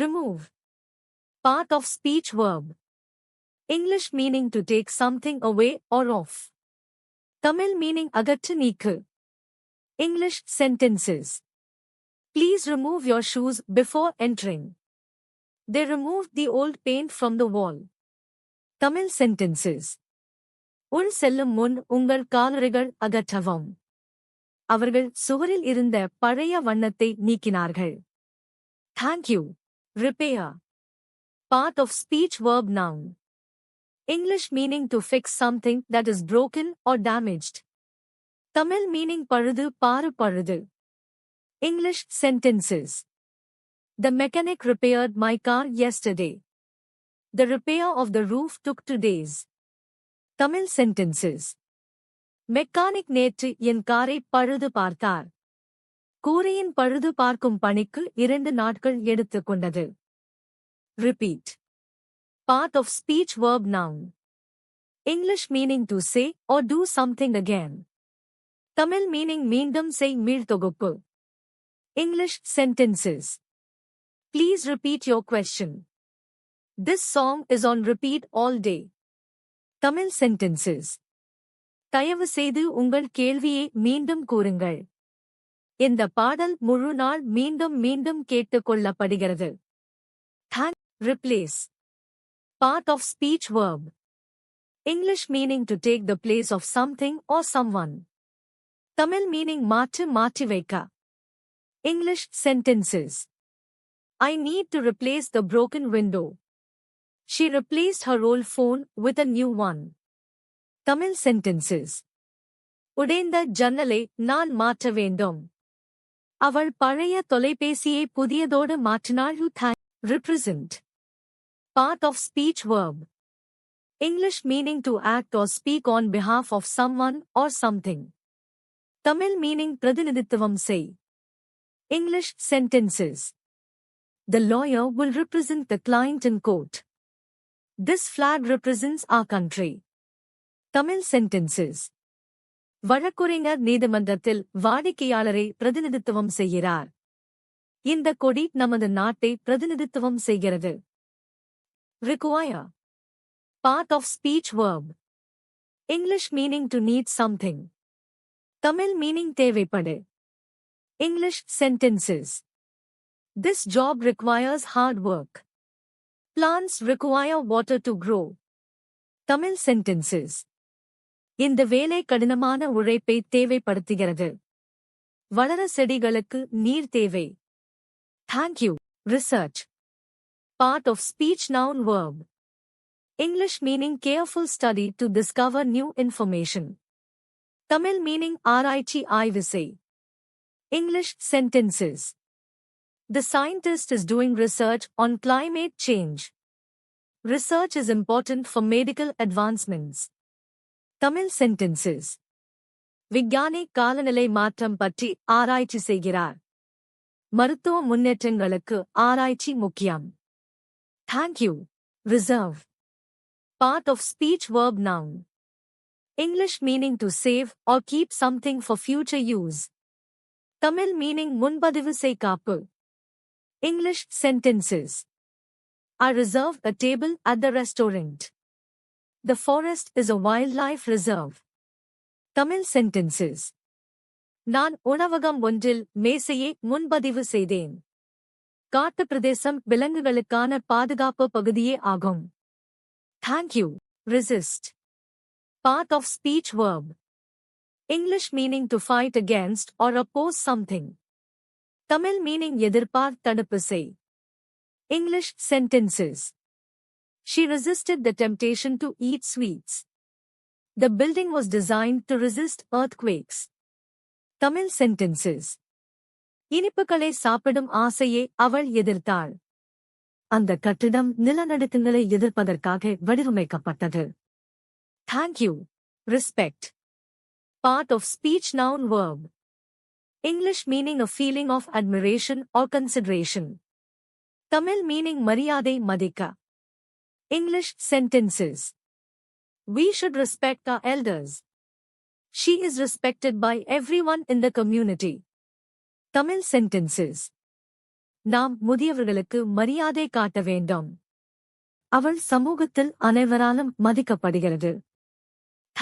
Remove. Part of speech verb. English meaning to take something away or off. Tamil meaning agattu neeku. English sentences. Please remove your shoes before entering. They removed the old paint from the wall. Tamil sentences. உள் செல்லும் முன் உங்கள் காலறைகள் அகற்றவும். அவர்கள் சுவரில் இருந்த பழைய வண்ணத்தை நீக்கினார்கள். Thank you. Repair. Part of speech verb noun. English meaning to fix something that is broken or damaged. Tamil meaning பழுது பாரு பழுது. English sentences. The mechanic repaired my car yesterday. The repair of the roof took 2 days. Tamil sentences. Mechanic நேற்று என் காரை பழுது பார்த்தார். கூரையின் பழுது பார்க்கும் பணிக்கு 2 நாட்கள் எடுத்துக் கொண்டது. Repeat. Part of speech verb noun. English meaning to say or do something again. Tamil meaning மீண்டும் செய் மீள்தொகுப்பு. English sentences. Please repeat your question. This song is on repeat all day. Tamil sentences. தயவு செய்து உங்கள் கேள்வியை மீண்டும் கூறுங்கள். இந்த பாடல் முழு நாள் மீண்டும் மீண்டும் கேட்டுக் கொள்ளப்படுகிறது. Thank. Replace. Part of speech verb. English meaning to take the place of something or someone. Tamil meaning மாற்று மாற்றி வைக்க. English sentences. I need to replace the broken window. She replaced her old phone with a new one. Tamil sentences. உடைந்த ஜன்னலை நான் மாற்ற வேண்டும். அவள் பழைய தொலைபேசியை புதியதோடு மாற்றினாள். Represent. Part of speech verb. English meaning to act or speak on behalf of someone or something. Tamil meaning பிரதிநிதித்துவம் செய். English sentences. The lawyer will represent the client in court. This flag represents our country. Tamil sentences. வழக்குரைஞர் நீதிமன்றத்தில் வாடிக்கையாளரை பிரதிநிதித்துவம் செய்கிறார். இந்த கொடி நமது நாட்டை பிரதிநிதித்துவம் செய்கிறது. Require. Part of speech verb. English meaning to need something. Tamil meaning தேவைப்படு. English sentences. This job requires hard work. Plants require water to grow. Tamil sentences. இந்த வேலை கடினமான உழைப்பை தேவைப்படுத்துகிறது. வளர செடிகளுக்கு நீர் தேவை. Thank you. Research. Part of speech noun verb. English meaning careful study to discover new information. Tamil meaning ஆராய்ச்சி ஆய்வு செய். English sentences. The scientist is doing research on climate change. Research is important for medical advancements. Tamil sentences. விஞ்ஞானி காலநிலை மாற்றம் பற்றி ஆராய்ச்சி செய்கிறார். மருத்துவ முன்னேற்றங்களுக்கு ஆராய்ச்சி முக்கியம். Thank you. Reserve. Part of speech verb noun. English meaning to save or keep something for future use. Tamil meaning முன்பதிவு செய் காப்பு. English sentences. I reserved a table at the restaurant. The forest is a wildlife reserve. Tamil sentences. நான் உணவகம் ஒன்றில் மேசையை முன்பதிவு செய்தேன். காட்டு பிரதேசம் விலங்குகளுக்கான பாதுகாப்பு பகுதியே ஆகும். Thank you. Resist. Part of speech verb. English meaning to fight against or oppose something. Tamil meaning எதிர்ப்பார் தடுப்பு செய். English sentences. She resisted the temptation to eat sweets. The building was designed to resist earthquakes. Tamil sentences. இனிப்புகளை சாப்பிடும் ஆசையை அவள் எதிர்த்தாள். அந்த கட்டிடம் நிலநடுக்கங்களை எதிர்ப்பதற்காக வடிவமைக்கப்பட்டது. Thank you. Respect. Part of speech noun verb. English meaning a feeling of admiration or consideration. Tamil meaning மரியாதை மதிக்க. English sentences. We should respect our elders. She is respected by everyone in the community. Tamil sentences. நாம் முதியவர்களுக்கு மரியாதை காட்ட வேண்டும். அவள் சமூகத்தில் அனைவராலும் மதிக்கப்படுகிறது.